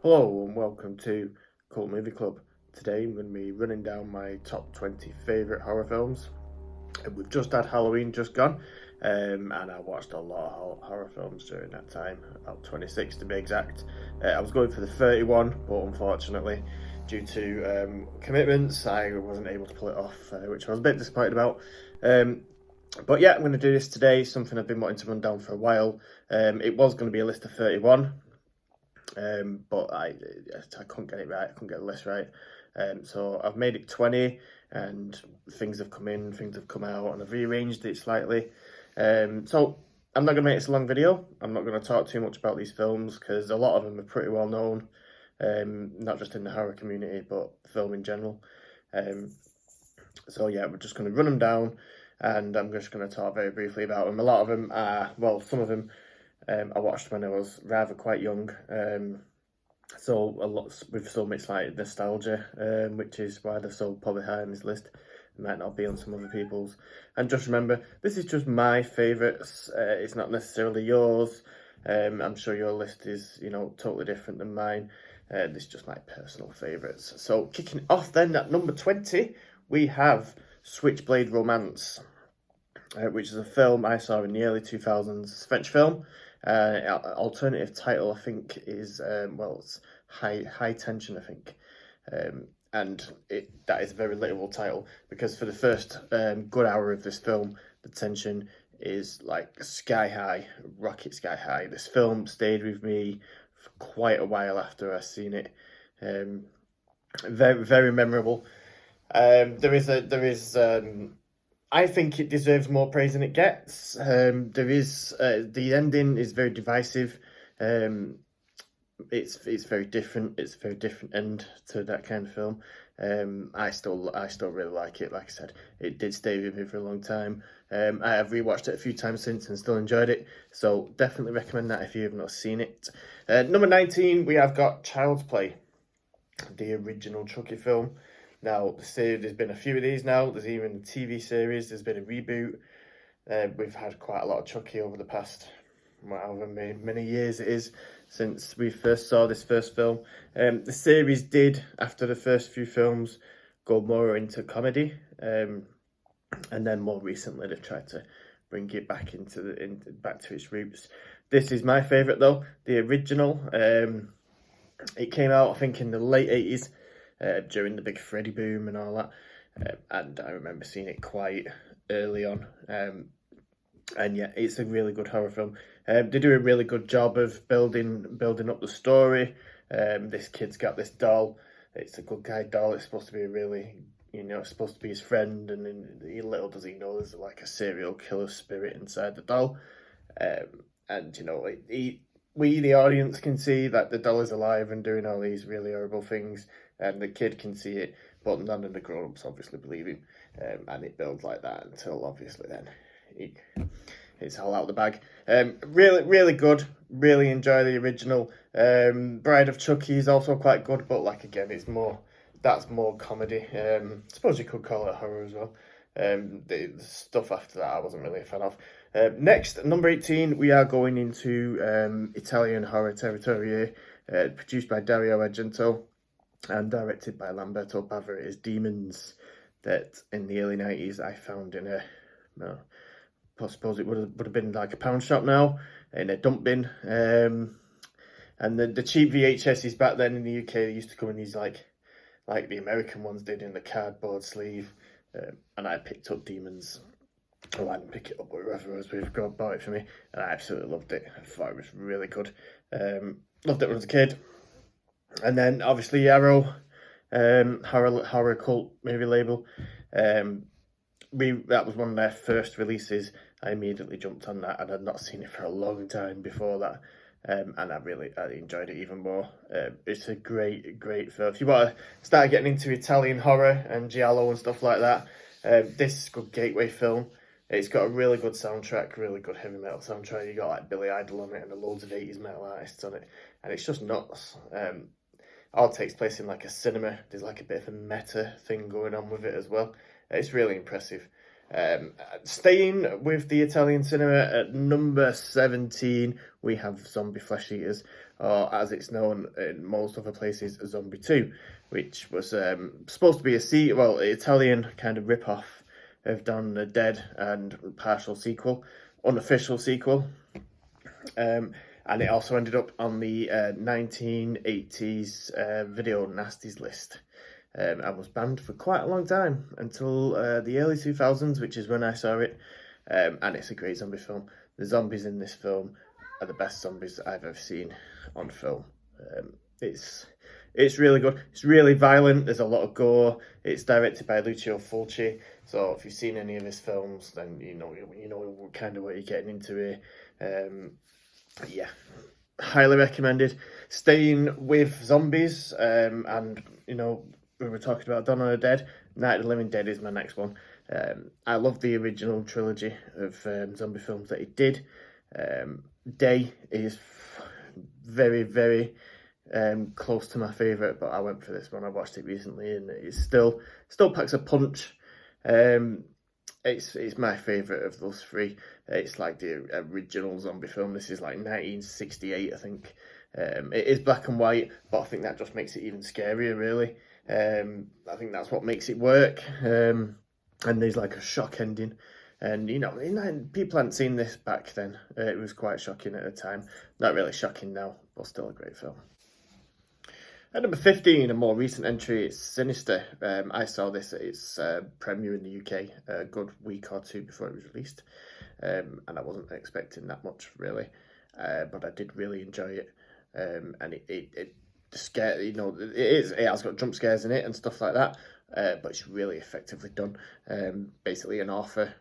Hello and welcome to Cult Movie Club. Today I'm going to be running down my top 20 favourite horror films. We've just had Halloween just gone, and I watched a lot of horror films during that time, about 26 to be exact. I was going for the 31, but unfortunately, due to commitments, I wasn't able to pull it off, which I was a bit disappointed about. But yeah, I'm going to do this today, something I've been wanting to run down for a while. It was going to be a list of 31. But I couldn't get it right. I couldn't get the list right. So I've made it 20, and things have come in, things have come out, and I've rearranged it slightly. So I'm not going to make this a long video. I'm not going to talk too much about these films because a lot of them are pretty well known, not just in the horror community, but film in general. So yeah, we're just going to run them down, and I'm just going to talk very briefly about them. A lot of them are, well, some of them I watched when I was rather quite young, so a lot with so much like nostalgia, which is why they're so probably high on this list. It might not be on some other people's. And just remember, this is just my favourites. It's not necessarily yours. I'm sure your list is, totally different than mine. This is just my personal favourites. So kicking off then at number 20, we have Switchblade Romance, which is a film I saw in the early 2000s, French film. Alternative title, I think, is it's high tension, I think, and that is a very literal title because for the first good hour of this film, the tension is like sky high, rocket sky high. This film stayed with me for quite a while after I seen it. Very very memorable. There is. I think it deserves more praise than it gets. There is the ending is very divisive. It's very different. It's a very different end to that kind of film. I still really like it. Like I said, it did stay with me for a long time. I have rewatched it a few times since and still enjoyed it. So definitely recommend that if you have not seen it. Number 19, we have got Child's Play, the original Chucky film. Now, there's been a few of these now. There's even a TV series. There's been a reboot. We've had quite a lot of Chucky over the past, however many years it is since we first saw this first film. The series did, after the first few films, go more into comedy. And then more recently, they've tried to bring it back back to its roots. This is my favourite, though, the original. It came out, I think, in the late 80s. During the big Freddy boom and all that, and I remember seeing it quite early on. And yeah, it's a really good horror film. They do a really good job of building up the story. This kid's got this doll. It's a good guy doll. It's supposed to be a really, it's supposed to be his friend, and then little does he know there's like a serial killer spirit inside the doll. And we, the audience, can see that the doll is alive and doing all these really horrible things, and the kid can see it, but none of the grown-ups obviously believe him, and it builds like that until obviously then it's all out of the bag. Really, really good. Really enjoy the original. Bride of Chucky is also quite good, but like again, that's more comedy. I suppose you could call it horror as well. The stuff after that I wasn't really a fan of. Next, number 18, we are going into Italian horror territory here, produced by Dario Argento and directed by Lamberto Bava. It is Demons, that in the early 90s I found in I suppose it would have been like a pound shop now, in a dump bin. And the cheap VHSs back then in the UK, they used to come in these like the American ones did, in the cardboard sleeve. And I picked up Demons. Oh, I didn't pick it up, but whoever was with God bought it for me, and I absolutely loved it. I thought it was really good. Loved it when I was a kid. And then obviously Arrow, horror cult movie label. That was one of their first releases. I immediately jumped on that, and I'd not seen it for a long time before that. And I enjoyed it even more. It's a great film. If you want to start getting into Italian horror and giallo and stuff like that, this is a good gateway film. It's got a really good soundtrack, really good heavy metal soundtrack. You got like Billy Idol on it and loads of 80s metal artists on it, and it's just nuts. All takes place in like a cinema. There's like a bit of a meta thing going on with it as well. It's really impressive. Staying with the Italian cinema, at number 17, we have Zombie Flesh Eaters, or as it's known in most other places, Zombie 2, which was supposed to be Italian kind of rip-off of Dawn of the Dead and partial sequel, unofficial sequel. And it also ended up on the 1980s video nasties list. I was banned for quite a long time, until the early 2000s, which is when I saw it. And it's a great zombie film. The zombies in this film are the best zombies I've ever seen on film. It's really good. It's really violent. There's a lot of gore. It's directed by Lucio Fulci. So if you've seen any of his films, then you know kind of what you're getting into here. Yeah, highly recommended. Staying with zombies, and we were talking about Dawn of the Dead. Night of the Living Dead is my next one. I love the original trilogy of zombie films that he did. Day is very, very close to my favourite, but I went for this one. I watched it recently, and it still packs a punch. It's my favourite of those three. It's like the original zombie film. This is like 1968, I think. It is black and white, but I think that just makes it even scarier, really. I think that's what makes it work. And there's like a shock ending. And, people hadn't seen this back then. It was quite shocking at the time. Not really shocking now, but still a great film. At number 15, a more recent entry, it's Sinister. I saw this at its premiere in the UK a good week or two before it was released. And I wasn't expecting that much, really. But I did really enjoy it. And it scare, it has got jump scares in it and stuff like that. But it's really effectively done. Basically, an author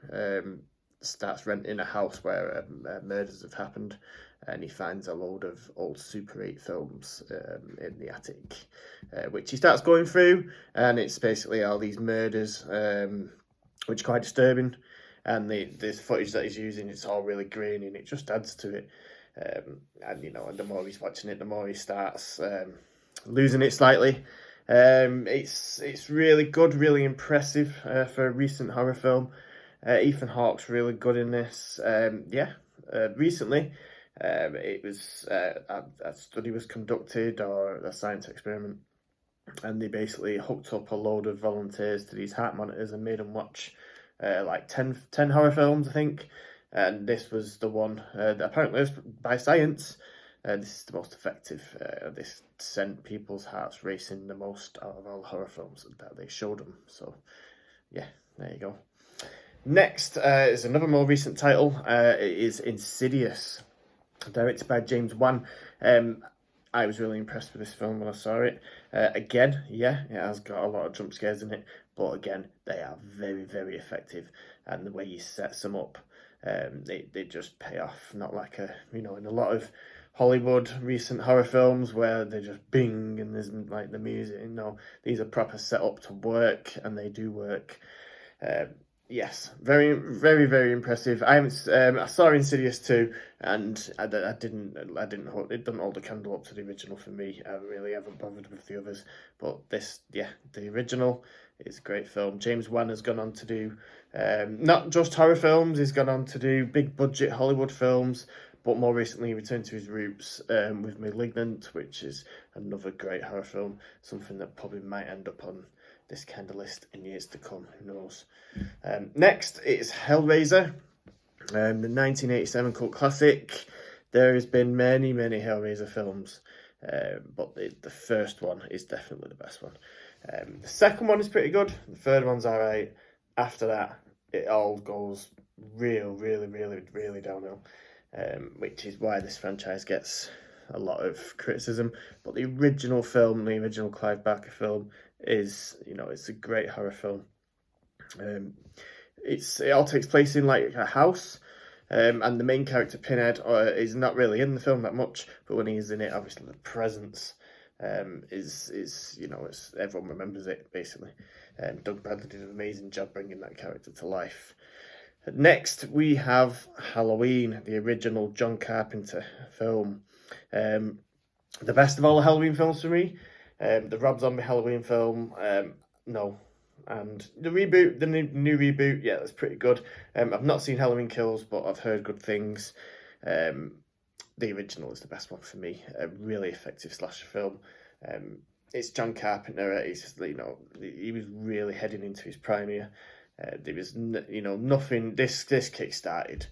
starts renting a house where murders have happened, and he finds a load of old Super 8 films in the attic, which he starts going through, and it's basically all these murders, which are quite disturbing, and this footage that he's using, it's all really grainy, and it just adds to it. And the more he's watching it, the more he starts losing it slightly. It's really good, really impressive for a recent horror film. Ethan Hawke's really good in this. Recently, it was a study was conducted, or a science experiment, and they basically hooked up a load of volunteers to these heart monitors and made them watch like 10 horror films, I think. And this was the one that apparently, by science, this is the most effective. This sent people's hearts racing the most out of all horror films that they showed them. So, yeah, there you go. Next is another more recent title. It is Insidious, directed by James Wan. I was really impressed with this film when I saw it. Again, it has got a lot of jump scares in it, but again, they are very, very effective. And the way he sets them up, they just pay off. Not like in a lot of Hollywood recent horror films where they just bing and there's like the music. These are proper set up to work, and they do work. Yes, very, very, very impressive. I saw Insidious 2, and I didn't hold, it doesn't hold a candle up to the original for me. I really haven't bothered with the others, but this, the original is a great film. James Wan has gone on to do not just horror films. He's gone on to do big budget Hollywood films, but more recently he returned to his roots with *Malignant*, which is another great horror film. Something that probably might end up on this kind of list in years to come, who knows. Next is Hellraiser, the 1987 cult classic. There has been many, many Hellraiser films, but the first one is definitely the best one. The second one is pretty good. The third one's alright. After that, it all goes really downhill, which is why this franchise gets a lot of criticism. But the original film, the original Clive Barker film, is, it's a great horror film. It all takes place in like a house, and the main character Pinhead is not really in the film that much, but when he's in it, obviously the presence is it's, everyone remembers it basically. Doug Bradley did an amazing job bringing that character to life. Next we have Halloween, the original John Carpenter film. The best of all the Halloween films for me. The Rob Zombie Halloween film, no, And the reboot, the new reboot, yeah, that's pretty good. I've not seen Halloween Kills, but I've heard good things. The original is the best one for me. A really effective slasher film. It's John Carpenter. He was really heading into his prime here. There was nothing. This kick-started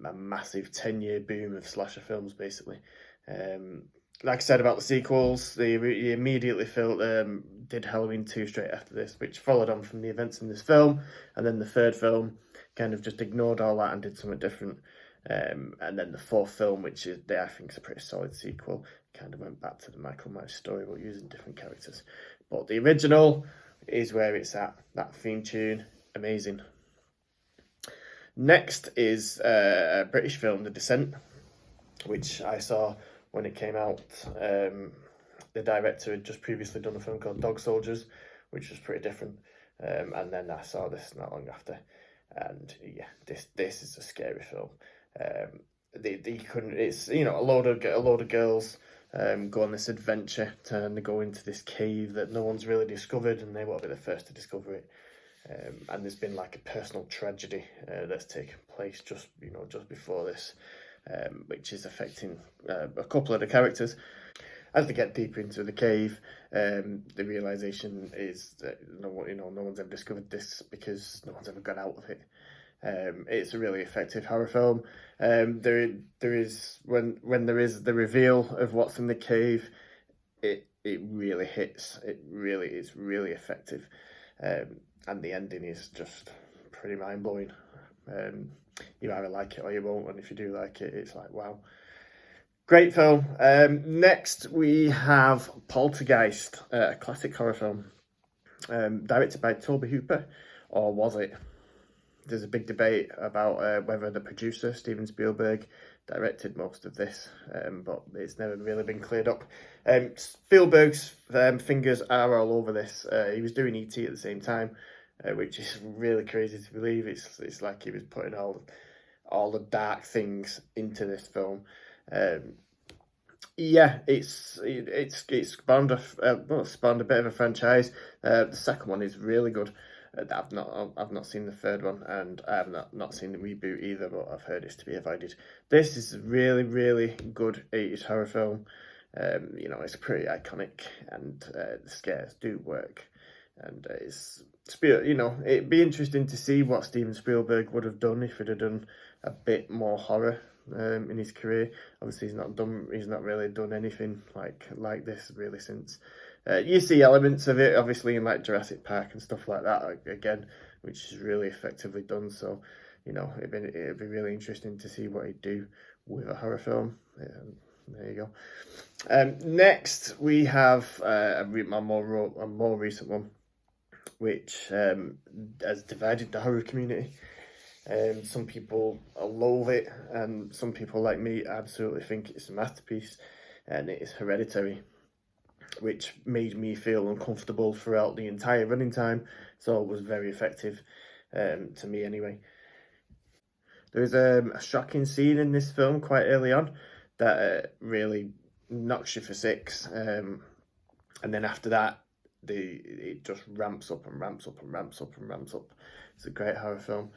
a massive 10-year boom of slasher films, basically. Like I said about the sequels, they immediately did Halloween 2 straight after this, which followed on from the events in this film, and then the third film kind of just ignored all that and did something different. And then the fourth film, which I think is a pretty solid sequel, kind of went back to the Michael Myers story, but using different characters. But the original is where it's at. That theme tune, amazing. Next is a British film, The Descent, which I saw when it came out. The director had just previously done a film called Dog Soldiers, which was pretty different. And then I saw this not long after, and yeah, this is a scary film. They couldn't. It's a load of girls go on this adventure and they go into this cave that no one's really discovered, and they want to be the first to discover it. And there's been like a personal tragedy that's taken place just before this, which is affecting a couple of the characters. As they get deeper into the cave, the realization is that no one's ever discovered this because no one's ever got out of it. It's a really effective horror film. There is when there is the reveal of what's in the cave, it really hits. It really is really effective, and the ending is just pretty mind blowing. You either like it or you won't, and if you do like it, it's like wow. Great film. Next, we have Poltergeist, a classic horror film, directed by Tobe Hooper, or was it? There's a big debate about whether the producer, Steven Spielberg, directed most of this, but it's never really been cleared up. Spielberg's fingers are all over this. He was doing E.T. at the same time, which is really crazy to believe. It's like he was putting all the dark things into this film. It's spawned a bit of a franchise. The second one is really good. I've not seen the third one, and I have not seen the reboot either, but I've heard it's to be avoided. This is a really, really good 80s horror film. It's pretty iconic, and the scares do work. And it'd be interesting to see what Steven Spielberg would have done if he'd have done a bit more horror in his career. Obviously, he's not really done anything like this really since. You see elements of it, obviously, in like Jurassic Park and stuff like that, again, which is really effectively done. So, it'd be really interesting to see what he'd do with a horror film. There you go. Next, we have a more recent one, which has divided the horror community. Some people loathe it, and some people like me absolutely think it's a masterpiece, and it is Hereditary, which made me feel uncomfortable throughout the entire running time, so it was very effective, to me anyway. There's a shocking scene in this film quite early on that really knocks you for six, and then after that, it just ramps up and ramps up and ramps up and ramps up. It's a great horror film.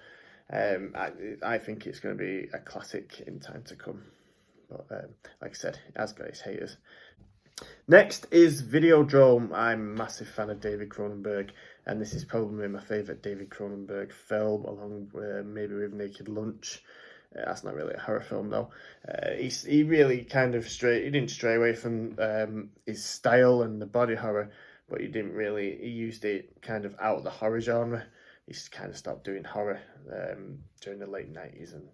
I think it's going to be a classic in time to come, but like I said, it has got its haters. Next is Videodrome. I'm a massive fan of David Cronenberg, and this is probably my favourite David Cronenberg film, along maybe with Naked Lunch. That's not really a horror film though. He really kind of he didn't stray away from his style and the body horror, but he used it kind of out of the horror genre. He kind of stopped doing horror during the late 90s, and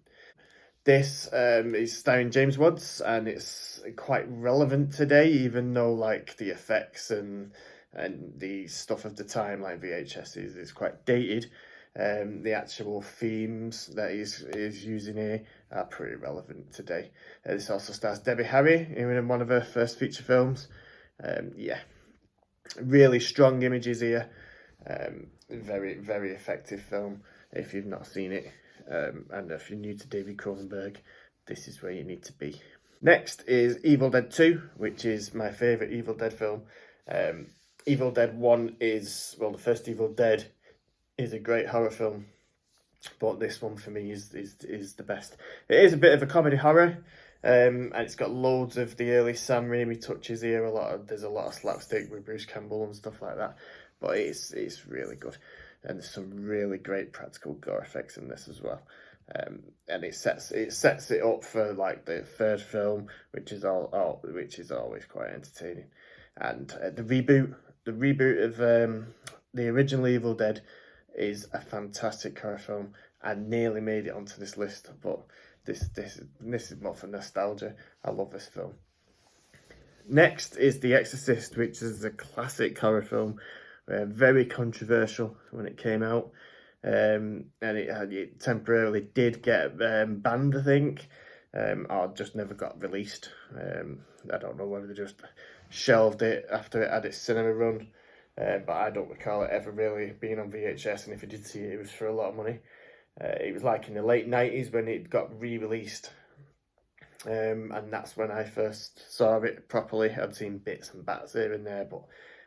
this is starring James Woods, and it's quite relevant today, even though like the effects and the stuff of the time, like VHS, is quite dated. The actual themes that he's using here are pretty relevant today. This also stars Debbie Harry in one of her first feature films. Really strong images here. Very, very effective film if you've not seen it. And if you're new to David Cronenberg, this is where you need to be. Next is Evil Dead 2, which is my favourite Evil Dead film. Evil Dead 1 is, well, the first Evil Dead is a great horror film, but this one for me is the best. It is a bit of a comedy horror, and it's got loads of the early Sam Raimi touches here. There's a lot of slapstick with Bruce Campbell and stuff like that, but it's really good, and there's some really great practical gore effects in this as well. And it sets it up for like the third film, which is always quite entertaining. And the reboot of the original Evil Dead is a fantastic horror film. I nearly made it onto this list, but this is more for nostalgia. I love this film. Next is The Exorcist, which is a classic horror film, very controversial when it came out, and it temporarily did get banned, I think, or just never got released. I don't know whether they just shelved it after it had its cinema run, but I don't recall it ever really being on VHS, and if I did see it, it was for a lot of money. It was like in the late 90s when it got re-released, and that's when I first saw it properly. I'd seen bits and bats here and there, but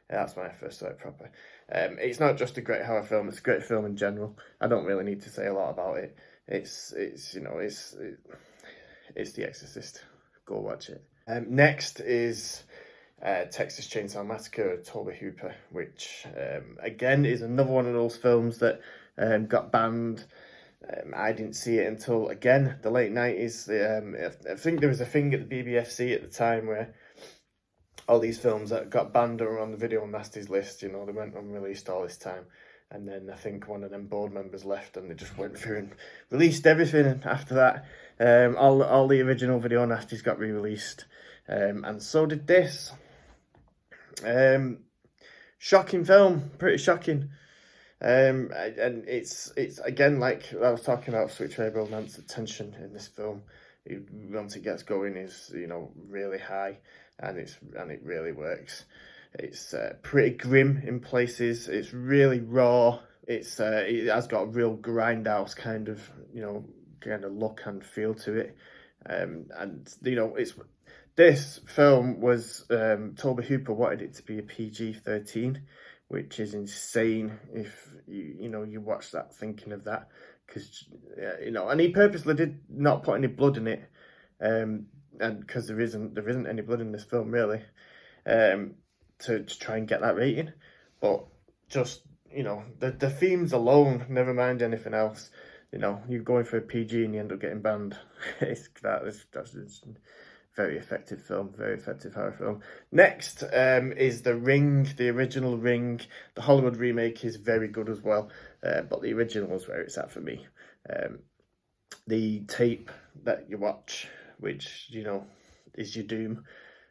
that's when I first saw it proper. It's not just a great horror film; it's a great film in general. I don't really need to say a lot about it. It's The Exorcist. Go watch it. Next is Texas Chainsaw Massacre, Tobe Hooper, which again is another one of those films that got banned. I didn't see it until, again, the late 90s. I think there was a thing at the BBFC at the time where all these films that got banned or on the video nasties list, they went unreleased all this time. And then I think one of them board members left and they just went through and released everything. And after that, all the original video nasties got re-released. And so did this. Shocking film, pretty shocking. And it's again, like I was talking about Switchblade Romance, the tension in this film, once it gets going, is really high, and it really works. It's pretty grim in places. It's really raw. It has got a real grindhouse kind of look and feel to it. This film was Tobe Hooper wanted it to be a PG-13, which is insane if you watch that thinking of that, because and he purposely did not put any blood in it, and because there isn't any blood in this film really, to try and get that rating, but just the themes alone, never mind anything else, you're going for a PG and you end up getting banned. That's very effective film, very effective horror film. Next is The Ring, the original Ring. The Hollywood remake is very good as well, but the original is where it's at for me. The tape that you watch, which, is your doom.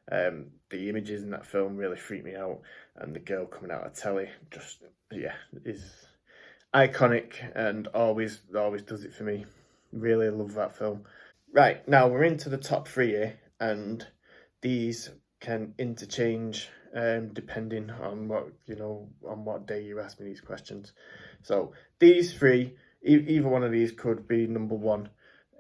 The images in that film really freak me out, and the girl coming out of telly is iconic and always does it for me. Really love that film. Right, now we're into the top three here, and these can interchange depending on what day you ask me these questions. So these three, either one of these could be number one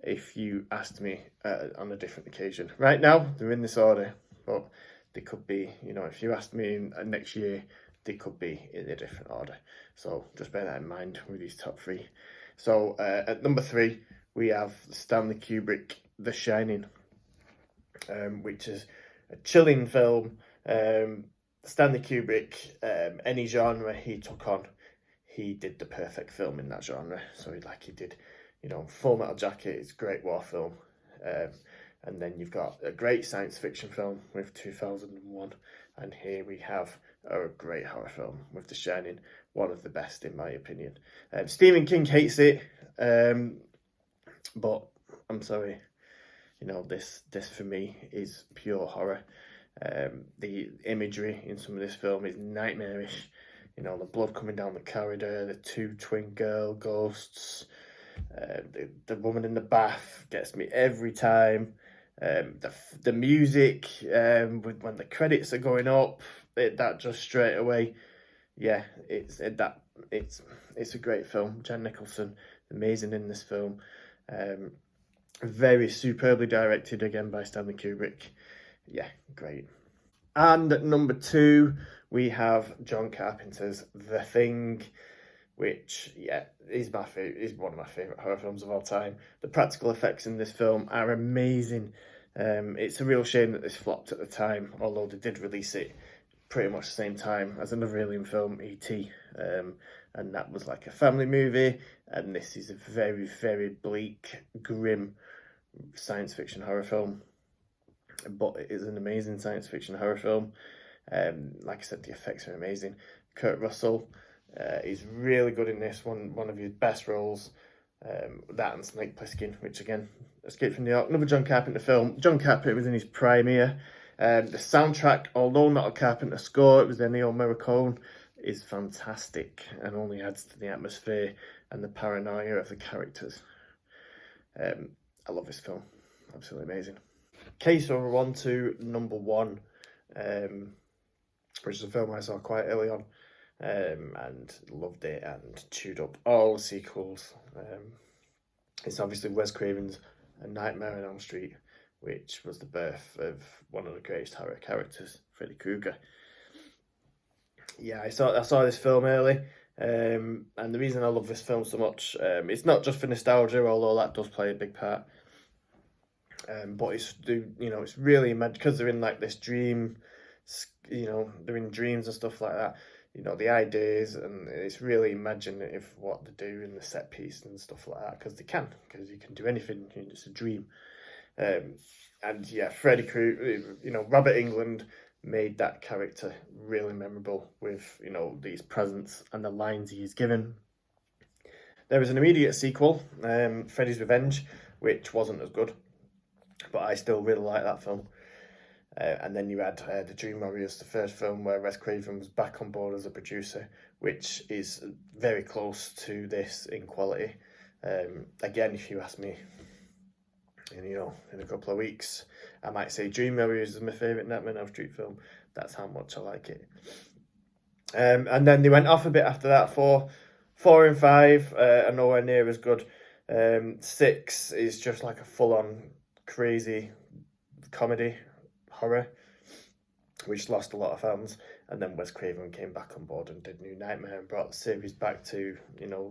if you asked me on a different occasion. Right now, they're in this order, but they could be, if you asked me next year, they could be in a different order. So just bear that in mind with these top three. So at number three, we have Stanley Kubrick, The Shining, which is a chilling film. Stanley Kubrick, any genre he took on, he did the perfect film in that genre. So he did, Full Metal Jacket is a great war film. And then you've got a great science fiction film with 2001. And here we have a great horror film with The Shining, one of the best in my opinion. Stephen King hates it, but I'm sorry, this for me is pure horror. The imagery in some of this film is nightmarish. The blood coming down the corridor, the two twin girl ghosts, the woman in the bath gets me every time. The music, when the credits are going up, that just straight away, it's a great film. Jan Nicholson, amazing in this film. Very superbly directed again by Stanley Kubrick. Yeah, great. And at number 2, we have John Carpenter's The Thing, which, yeah, is one of my favourite horror films of all time. The practical effects in this film are amazing. It's a real shame that this flopped at the time, although they did release it pretty much the same time as another alien film, E.T., and that was like a family movie, and this is a very, very bleak, grim science fiction horror film, but it is an amazing science fiction horror film. Like I said, the effects are amazing. Kurt Russell is really good in this, one of his best roles. That and Snake Plissken, which again, Escape from New York, another John Carpenter film. John Carpenter was in his prime here. The soundtrack, although not a Carpenter score, it was Ennio Morricone, is fantastic and only adds to the atmosphere and the paranoia of the characters. I love this film, absolutely amazing. Okay, so we're on to number 1, which is a film I saw quite early on, and loved it and chewed up all the sequels. It's obviously Wes Craven's A Nightmare on Elm Street, which was the birth of one of the greatest horror characters, Freddy Krueger. Yeah, I saw this film early, and the reason I love this film so much, it's not just for nostalgia, although that does play a big part. But it's really mad because they're in like this dream, they're in dreams and stuff like that. The ideas, and it's really imaginative what they do in the set piece and stuff like that, because you can do anything. It's a dream. And yeah, Freddy Krueger, Robert Englund made that character really memorable with, these presents and the lines he's given. There was an immediate sequel, Freddy's Revenge, which wasn't as good, but I still really like that film. And then you had The Dream Warriors, the first film where Wes Craven was back on board as a producer, which is very close to this in quality. Again, if you ask me, in a couple of weeks, I might say Dream Warriors is my favourite Nightmare on Elm Street film. That's how much I like it. And then they went off a bit after that. 4 and 5 are nowhere near as good. 6 is just like a full-on crazy comedy horror, which lost a lot of fans. And then Wes Craven came back on board and did New Nightmare and brought the series back to,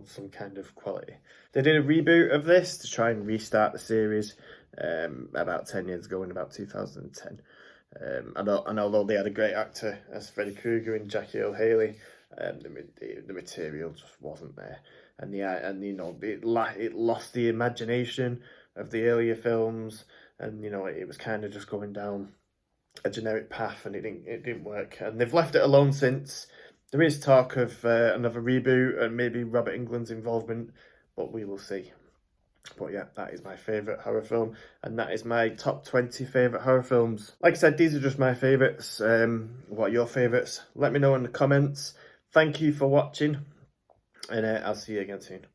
some kind of quality. They did a reboot of this to try and restart the series about 10 years ago in about 2010. And although they had a great actor as Freddy Krueger and Jackie Earle Haley, the material just wasn't there. And it lost the imagination of the earlier films, and it was kind of just going down a generic path, and it didn't work. And they've left it alone since. There is talk of another reboot and maybe Robert Englund's involvement, but we will see. But yeah, that is my favourite horror film, and that is my top 20 favourite horror films. Like I said, these are just my favourites. What are your favourites? Let me know in the comments. Thank you for watching, and I'll see you again soon.